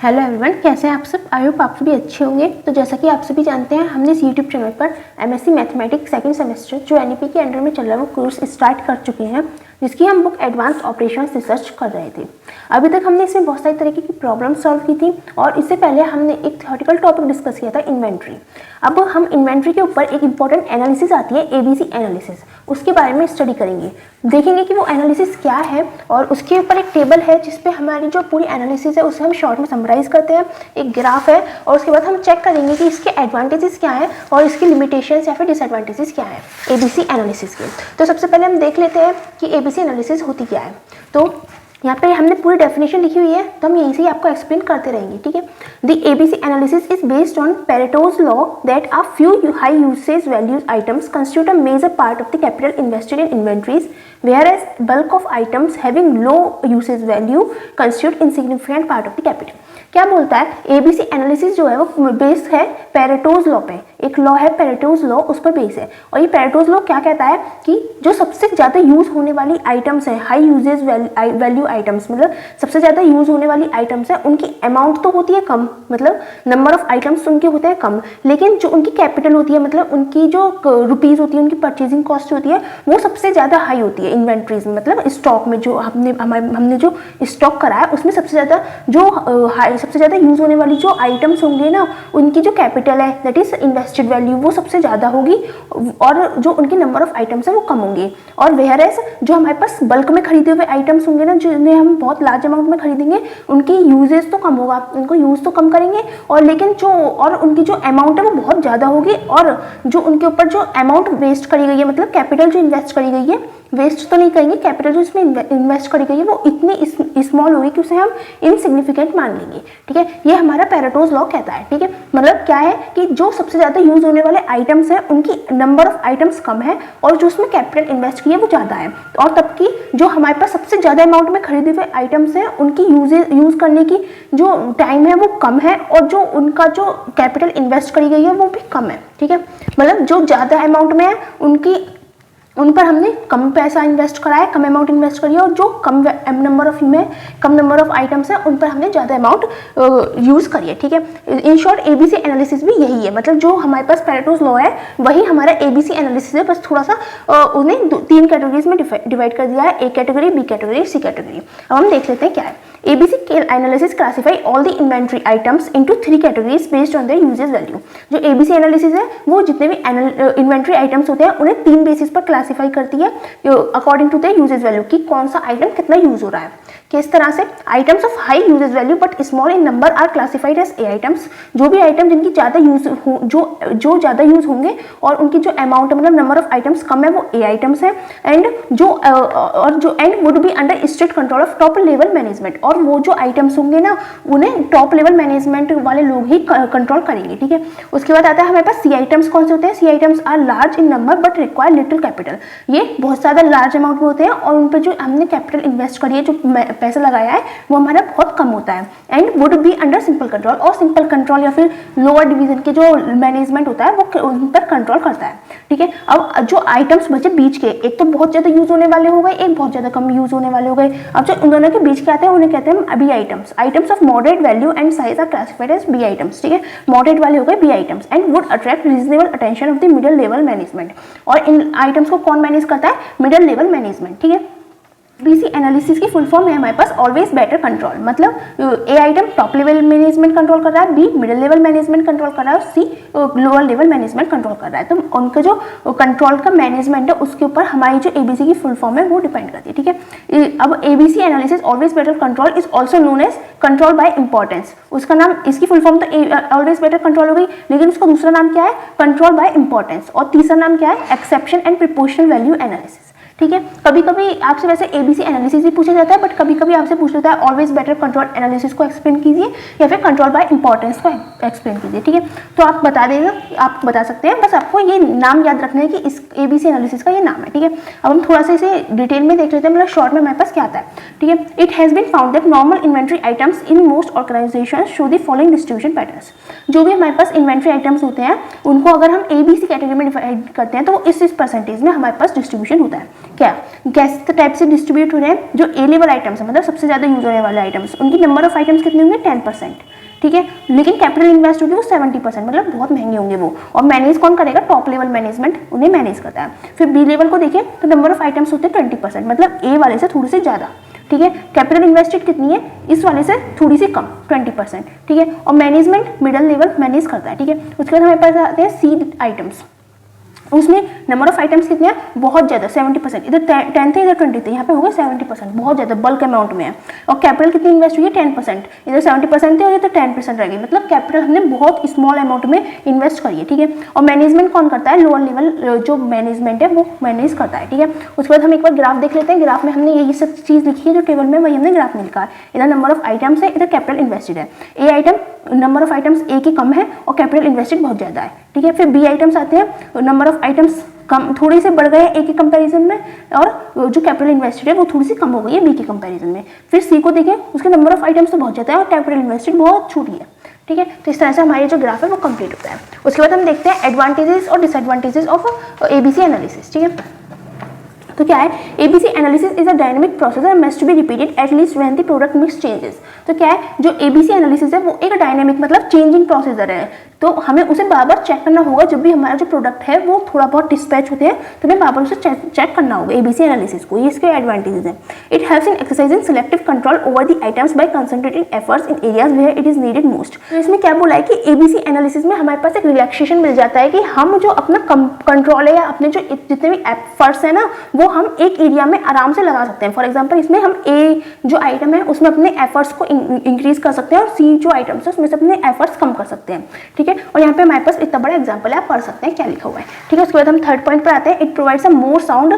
Hello everyone, कैसे हैं आप सब। आई होप आप सभी अच्छे होंगे। तो जैसा कि आप सभी जानते हैं, हमने इस यूट्यूब चैनल पर एमएससी मैथमेटिक्स सेकंड सेमेस्टर जो एनईपी के अंडर में चल रहा है वो कोर्स स्टार्ट कर चुके हैं, जिसकी हम बुक एडवांस ऑपरेशंस रिसर्च कर रहे थे। अभी तक हमने इसमें बहुत सारी तरीके की प्रॉब्लम सॉल्व की थी और इससे पहले हमने एक थ्योरेटिकल टॉपिक डिस्कस किया था, इन्वेंट्री। अब हम इन्वेंट्री के ऊपर एक इंपॉर्टेंट एनालिसिस आती है, एबीसी एनालिसिस, उसके बारे में स्टडी करेंगे। देखेंगे कि वो एनालिसिस क्या है और उसके ऊपर एक टेबल है जिसपे हमारी जो पूरी एनालिसिस है उसे हम शॉर्ट में समराइज करते हैं, एक ग्राफ है और उसके बाद हम चेक करेंगे कि इसके एडवांटेजेस क्या है और इसकी लिमिटेशंस या फिर डिसएडवांटेजेस क्या है एबीसी एनालिसिस के। तो सबसे पहले हम देख लेते हैं कि एबीसी एनालिसिस होती क्या है। तो यहाँ पे हमने पूरी डेफिनेशन लिखी हुई है, तो हम यहीं से ही आपको एक्सप्लेन करते रहेंगे, ठीक है। The ABC analysis is based on Pareto's law that a few high usage values items constitute a major part of the capital invested in inventories, whereas bulk of items having low usage value constitute insignificant part of the capital। क्या बोलता है, ABC analysis जो है वो base है पेरेटोज law पे। एक law है पेरेटोज लॉ, उस पर बेस है। और ये पेरेटोज लॉ क्या कहता है कि जो सबसे ज़्यादा यूज होने वाली आइटम्स है, हाई यूजेज वैल्यू आइटम्स, मतलब सबसे ज़्यादा यूज होने वाली आइटम्स है, उनकी अमाउंट तो होती है कम, मतलब नंबर ऑफ आइटम्स उनके होते हैं कम, लेकिन जो उनकी कैपिटल होती है, मतलब उनकी जो रुपीज़ होती है, उनकी परचेजिंग कॉस्ट होती है, वो सबसे ज़्यादा हाई होती है इन्वेंट्रीज में। मतलब स्टॉक में जो हमने जो स्टॉक करा है उसमें सबसे ज़्यादा जो सबसे ज़्यादा यूज़ होने वाली जो आइटम्स होंगे ना, उनकी जो कैपिटल है दैट इज इन्वेस्टेड वैल्यू वो सबसे ज़्यादा होगी और जो उनकी नंबर ऑफ आइटम्स है वो कम होंगे। और वेयरएज जो हमारे पास बल्क में खरीदे हुए आइटम्स होंगे ना, जिन्हें हम बहुत लार्ज अमाउंट में खरीदेंगे, उनकी यूजेज तो कम होगा, उनको यूज़ तो कम करेंगे और लेकिन जो और उनकी जो अमाउंट है वो बहुत ज़्यादा होगी और जो उनके ऊपर जो अमाउंट वेस्ट करी गई है, मतलब कैपिटल जो इन्वेस्ट करी गई है, वेस्ट तो नहीं करेंगे, कैपिटल जो इसमें इन्वेस्ट करी गई है वो इतनी स्मॉल होगी कि उसे हम इनसिग्निफिकेंट मान लेंगे, ठीक है। ये हमारा पेरेटोज लॉ कहता है, ठीक है। मतलब क्या है कि जो सबसे ज़्यादा यूज होने वाले आइटम्स हैं उनकी नंबर ऑफ आइटम्स कम है और जो उसमें कैपिटल इन्वेस्ट की है वो ज़्यादा है, और तब की जो हमारे पास सबसे ज़्यादा अमाउंट में खरीदे हुए आइटम्स हैं उनकी यूज़ करने की जो टाइम है वो कम है और जो उनका जो कैपिटल इन्वेस्ट करी गई है वो भी कम है, ठीक है। मतलब जो ज़्यादा अमाउंट में है उन पर हमने कम पैसा इन्वेस्ट करा है, कम अमाउंट इन्वेस्ट करी है, और जो कम नंबर ऑफ आइटम्स है उन पर हमने ज़्यादा अमाउंट यूज़ करी है, ठीक है। इन शॉर्ट एबीसी एनालिसिस भी यही है, मतलब जो हमारे पास पेरेटोज लॉ है वही हमारा एबीसी एनालिसिस है, बस थोड़ा सा उन्हें 3 कैटेगरीज में डिवाइड कर दिया है, A category, B category, C category. अब हम देख लेते हैं क्या है। ABC analysis classify all the inventory items into 3 categories based on their usage value। जो ABC एनालिसिस है वो जितने भी इन्वेंट्री आइटम्स होते हैं उन्हें 3 बेसिस पर क्लासीफाई करती है according to the usage value, कि कौन सा आइटम कितना यूज हो रहा है। किस तरह से, items of high usage value but small in number are classified as A items. जो भी आइटम जिनकी ज़्यादा यूज जो ज़्यादा यूज होंगे और उनकी जो अमाउंट मतलब नंबर ऑफ आइटम्स कम है वो ए आइटम्स है, and would be under strict control of top level management. और वो जो आइटम्स होंगे ना उन्हें टॉप लेवल मैनेजमेंट वाले लोग ही कंट्रोल करेंगे, ठीक है। उसके बाद आता है हमारे पास सी आइटम्स। कौन से होते हैं? C items are large in number but require little capital. ये बहुत ज़्यादा लार्ज अमाउंट में होते हैं और उन पर जो हमने कैपिटल इन्वेस्ट करी है, जो पैसा लगाया है, वो हमारा बहुत कम होता है, and would be under simple control. और सिंपल कंट्रोल या फिर लोअर डिवीजन के जो मैनेजमेंट होता है वो उन पर कंट्रोल करता है, ठीक है। अब जो आइटम्स बचे बीच के, एक तो बहुत ज़्यादा यूज होने वाले हो गए, एक बहुत ज़्यादा कम यूज होने वाले हो गए। अब जो उन दोनों के बीच के आते हैं उन्हें कहते हैं B items. Items of moderate value and size are classified as B items, ठीक है। मॉडरेट वाले हो गए B items and would attract reasonable attention of the middle level management. और इन आइटम्स को कौन मैनेज करता है? मिडिल लेवल मैनेजमेंट, ठीक है। बीसी एनालिसिस की फुल फॉर्म है हमारे पास ऑलवेज बेटर कंट्रोल। मतलब A item top level management control कर रहा है, B middle level management control कर रहा है, C lower level management control कर रहा है। तो उनका जो कंट्रोल का मैनेजमेंट है उसके ऊपर हमारी जो एबीसी की फुल फॉर्म है वो डिपेंड करती है, ठीक है। अब ABC analysis always better control is also known as control by importance. उसका नाम, इसकी फुल फॉर्म तो ऑलवेज बेटर कंट्रोल हो गई, लेकिन उसका दूसरा नाम क्या है? Control by importance. और तीसरा नाम क्या है? Exception and proportional value analysis, ठीक है। कभी कभी आपसे वैसे एबीसी एनालिसिस भी पूछा जाता है, बट कभी कभी आपसे पूछ लेता है ऑलवेज बेटर कंट्रोल एनालिसिस को एक्सप्लेन कीजिए या फिर कंट्रोल बाय इंपॉर्टेंस को एक्सप्लेन कीजिए, ठीक है। तो आप बता देगा, आप बता सकते हैं, बस आपको ये नाम याद रखना है कि इस एबीसी एनालिसिस का ये नाम है, ठीक है। अब हम थोड़ा सा इसे डिटेल में देख लेते हैं, मतलब शॉर्ट में हमारे पास क्या आता है, ठीक है। It has been found that normal inventory items in most organisation show the following distribution patterns. जो भी हमारे पास इन्वेंट्री आइटम्स होते हैं उनको अगर हम एबीसी कैटेगरी में डिवाइड करते हैं तो वो इस परसेंटेज में हमारे पास डिस्ट्रीब्यूशन होता है। क्या कैसे टाइप से डिस्ट्रीब्यूट हो रहे हैं? जो ए लेवल आइटम्स है, मतलब सबसे ज़्यादा यूज होने वाले आइटम्स, उनकी नंबर ऑफ आइटम्स कितने होंगे? 10%। ठीक है। लेकिन कैपिटल इन्वेस्ट होगी वो 70%, मतलब बहुत महंगे होंगे वो। और मैनेज कौन करेगा? टॉप लेवल मैनेजमेंट उन्हें मैनेज करता है। फिर बी लेवल को देखें तो नंबर ऑफ आइटम्स होते हैं 20%, मतलब ए वाले से थोड़ी सी ज़्यादा, ठीक है। कैपिटल इन्वेस्टेड कितनी है? इस वाले से थोड़ी सी कम, 20%, ठीक है। और मैनेजमेंट मिडिल लेवल मैनेज करता है, ठीक है। उसके बाद हमारे पास आते हैं सी आइटम्स, उसमें नंबर ऑफ आइटम्स कितने हैं? बहुत ज़्यादा, 70%। इधर 10 थे, इधर 20 थे, यहाँ पे हो गए 70%, बहुत ज़्यादा बल्क अमाउंट में है। और कैपिटल कितनी इन्वेस्ट हुई है? 10%। इधर 70% थे और इधर 10% रह गई, मतलब कैपिटल हमने बहुत स्मॉल अमाउंट में इन्वेस्ट करी है, ठीक है। और मैनेजमेंट कौन करता है? लोअर लेवल जो मैनेजमेंट है वो मैनेज करता है, ठीक है। उसके बाद हम एक बार ग्राफ देख लेते हैं। ग्राफ में हमने यही सब चीज़ लिखी है जो टेबल में, वही हमने ग्राफ में लिखा है। इधर नंबर ऑफ आइटम्स है, इधर कैपिटल इन्वेस्टेड है। ए आइटम नंबर ऑफ आइटम्स ए की कम है और कैपिटल इन्वेस्टेड बहुत ज़्यादा है, ठीक है। फिर बी आइटम्स आते हैं, नंबर ऑफ आइटम्स कम, थोड़ी से बढ़ गए हैं ए के कंपैरिजन में, और जो कैपिटल इन्वेस्टेड है वो थोड़ी सी कम हो गई है बी के कंपैरिजन में। फिर सी को देखें, उसके नंबर ऑफ आइटम्स तो बहुत ज़्यादा है और कैपिटल इन्वेस्टेड बहुत छोटी है, ठीक है। तो इस तरह से हमारी जो ग्राफ है वो कंप्लीट होता है। उसके बाद हम देखते हैं एडवांटेजेस और डिसएडवांटेजेस ऑफ एबीसी एनालिसिस, ठीक है। तो क्या है? ABC analysis is a dynamic process and must be repeated at least when the product mix changes. तो क्या है? जो एबीसी एनालिसिस है वो एक डायनेमिक मतलब चेंजिंग प्रोसीजर है, तो हमें उसे बार बार चेक करना होगा। जब भी हमारा जो प्रोडक्ट है वो थोड़ा बहुत डिस्पैच होते हैं तो हमें बार बार उसे चेक करना होगा एबीसी एनालिसिस को। ये इसके एडवांटेजेस हैं। It helps in exercising selective control over the items by concentrating efforts in areas where it is needed most. तो इसमें क्या बोला है कि एबीसी एनालिसिस में हमारे पास एक रिलैक्सेशन मिल जाता है कि हम जो अपना कंट्रोल है या अपने जो जितने भी एफर्ट्स है ना वो हम एक एरिया में आराम से लगा सकते हैं। फॉर एग्जाम्पल इसमें हम ए जो आइटम है उसमें अपने एफर्ट्स को इंक्रीज कर सकते हैं और सी जो आइटम्स है उसमें से अपने एफर्ट्स कम कर सकते हैं, ठीक है। और यहाँ पे हमारे पास इतना बड़ा एग्जांपल है, आप पढ़ सकते हैं क्या लिखा हुआ है, ठीक है। उसके बाद हम थर्ड पॉइंट पर आते हैं। It provides a more sound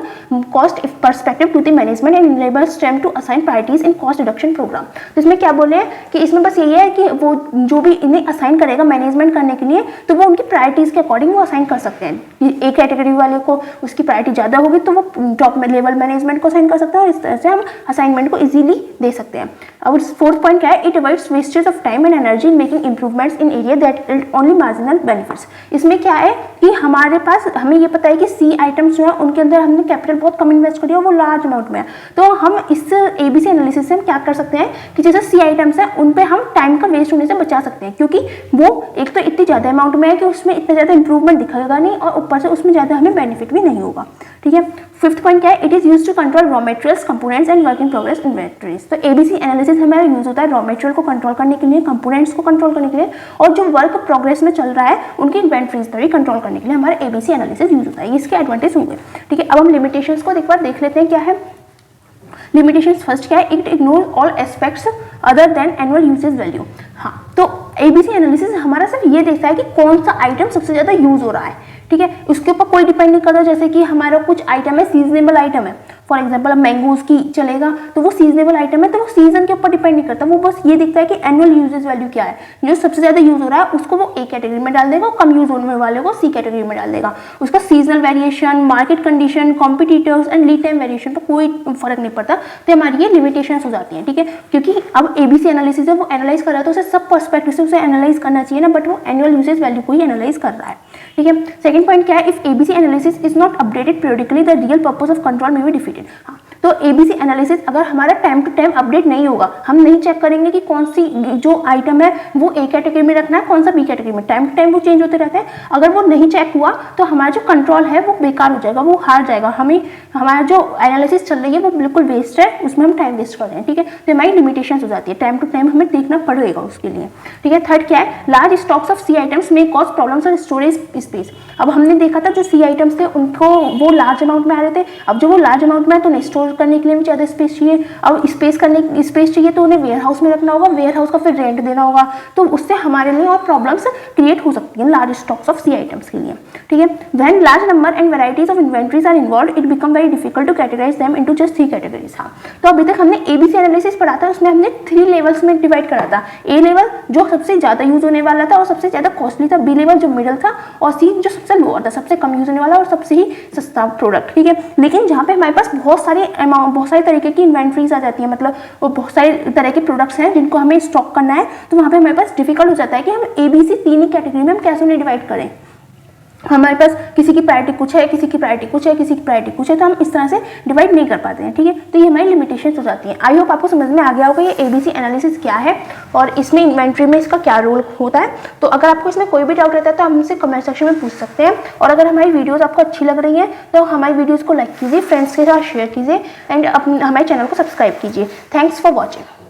cost perspective to the management and enables them to assign priorities in cost reduction programme. तो इसमें क्या बोले हैं कि इसमें बस यही है कि वो जो भी इन्हें असाइन करेगा मैनेजमेंट करने के लिए तो वो उनकी प्रायोरिटीज के अकॉर्डिंग वो असाइन कर सकते हैं। एक कैटेगरी वाले को उसकी प्रायोरिटी ज़्यादा होगी तो वो टॉप लेवल मैनेजमेंट को असाइन कर सकते हैं और इस तरह से हम असाइनमेंट को इजीली दे सकते हैं। और फोर्थ पॉइंट क्या है? It avoids wastage of time and energy in making improvements in area that yield only marginal benefits. इसमें क्या है कि हमारे पास हमें ये पता है कि सी आइटम्स जो है उनके अंदर हमने कैपिटल बहुत कम इन्वेस्ट करी है और वो लार्ज अमाउंट में है, तो हम इस एबीसी एनालिसिस से हम क्या कर सकते हैं कि जैसे सी आइटम्स है उन पे हम टाइम का वेस्ट होने से बचा सकते हैं, क्योंकि वो एक तो इतनी ज़्यादा अमाउंट में है कि उसमें इतना ज़्यादा इंप्रूवमेंट दिखेगा नहीं और ऊपर से उसमें ज़्यादा हमें बेनिफिट भी नहीं होगा, ठीक है। फिफ्थ पॉइंट क्या है? It is use to control raw materials, components and work in progress inventories. तो एबीसी एनालिसिस हमारा यूज होता है रॉ मटेरियल को कंट्रोल करने के लिए, कंपोनेंट्स को कंट्रोल करने के लिए और जो वर्क प्रोग्रेस में चल रहा है उनकी इन्वेंटरीज पर भी कंट्रोल करने के लिए हमारा एबीसी एनालिसिस यूज होता है। इसके एडवांटेज होंगे, ठीक है। अब हम लिमिटेशंस को एक बार देख लेते हैं क्या है। लिमिटेशंस फर्स्ट क्या है? It ignore all aspects other than annual usages value. हाँ, तो एबीसी एनालिसिस हमारा सिर्फ ये देखता है कि कौन सा आइटम सबसे ज़्यादा यूज हो रहा है, ठीक है। उसके ऊपर कोई डिपेंड नहीं करता, जैसे कि हमारा कुछ आइटम है सीजनेबल आइटम है, फॉर एग्जाम्पल अब मैंगोज की चलेगा तो वो सीजनेबल आइटम है तो वो सीजन के ऊपर डिपेंड नहीं करता, वो बस ये देखता है कि एनुअल यूजेज वैल्यू क्या है, जो सबसे ज़्यादा यूज हो रहा है उसको वो ए कैटेगरी में डाल देगा और कम यूज होने वाले को सी कैटेगरी में डाल देगा। उसका seasonal variation, market condition, competitors and lead time variation पर कोई फर्क नहीं पड़ता, तो हमारी ये लिमिटेशंस हो जाती हैं, ठीक है। क्योंकि अब एबीसी एनालिसिस है वो एनालाइज कर रहा है तो उसे सब पर्सपेक्टिव से उसे एनालाइज करना चाहिए ना, बट वो एनुअल यूजेज वैल्यू को ही एनालाइज कर रहा है, ठीक है। सेकंड पॉइंट क्या है? If ABC analysis is not updated periodically the real purpose of control में बी डिफीटेड। हाँ, तो एबीसी एनालिसिस अगर हमारा टाइम टू टाइम अपडेट नहीं होगा, हम नहीं चेक करेंगे कि कौन सी जो आइटम है वो ए कैटेगरी में रखना है, कौन सा बी कैटेगरी में, टाइम टू टाइम वो चेंज होते रहते हैं। अगर वो नहीं चेक हुआ तो हमारा जो कंट्रोल है वो बेकार हो जाएगा, वो हार जाएगा, हमें हमारा जो एनालिसिस चल रही है वो बिल्कुल वेस्ट है, उसमें हम टाइम वेस्ट कर रहे हैं, ठीक है। तो हमारी लिमिटेशंस हो जाती है, टाइम टू टाइम हमें देखना पड़ेगा उसके लिए, ठीक है। थर्ड क्या है? Large stocks of C items में cause problems of storage space. अब हमने देखा था जो सी आइटम्स थे उनको वो लार्ज अमाउंट में आ रहे थे, अब जो वो लार्ज अमाउंट में है तो उन्हें स्टोर करने के लिए भी ज़्यादा स्पेस चाहिए, अब स्पेस चाहिए तो उन्हें वेयर हाउस में रखना होगा, वेयर हाउस का फिर रेंट देना होगा, तो उससे हमारे लिए और प्रॉब्लम्स क्रिएट हो सकती हैं large stocks of C items के लिए, ठीक है। When large number and varieties of inventories are involve it become very difficult to categorise them into just 3 categories. हाँ, तो अभी तक हमने एबीसी एनालिसिस पढ़ा था, उसमें हमने 3 लेवल्स में डिवाइड करा था। ए लेवल जो सबसे ज़्यादा यूज होने वाला था और सबसे ज़्यादा कॉस्टली था, बी लेवल जो मिडल था और सी जो सबसे लोअर था, सबसे कम यूज होने वाला और सबसे ही सस्ता प्रोडक्ट, ठीक है। लेकिन जहाँ पे हमारे पास बहुत सारे तरीके की इन्वेंटरीज आ जाती है, मतलब वो बहुत सारे तरह के प्रोडक्ट्स हैं जिनको हमें स्टॉक करना है, तो वहाँ पे हमारे पास डिफिकल्ट हो जाता है कि हम एबीसी 3 ही कैटेगरी में हम कैसे उन्हें डिवाइड करें। हमारे पास किसी की प्रायोरिटी कुछ है, किसी की प्रायोरिटी कुछ है, किसी की प्रायोरिटी कुछ है, तो हम इस तरह से डिवाइड नहीं कर पाते हैं, ठीक है। तो ये हमारी लिमिटेशन हो जाती है। आई होप आपको समझ में आ गया होगा ये ABC एनालिसिस क्या है और इसमें इन्वेंट्री में इसका क्या रोल होता है। तो अगर आपको इसमें कोई भी डाउट रहता है तो आप हमसे कमेंट सेक्शन में पूछ सकते हैं। और अगर हमारी वीडियोज़ आपको अच्छी लग रही है तो हमारी वीडियोज़ को लाइक कीजिए, फ्रेंड्स के साथ शेयर कीजिए एंड हमारे चैनल को सब्सक्राइब कीजिए। Thanks for watching.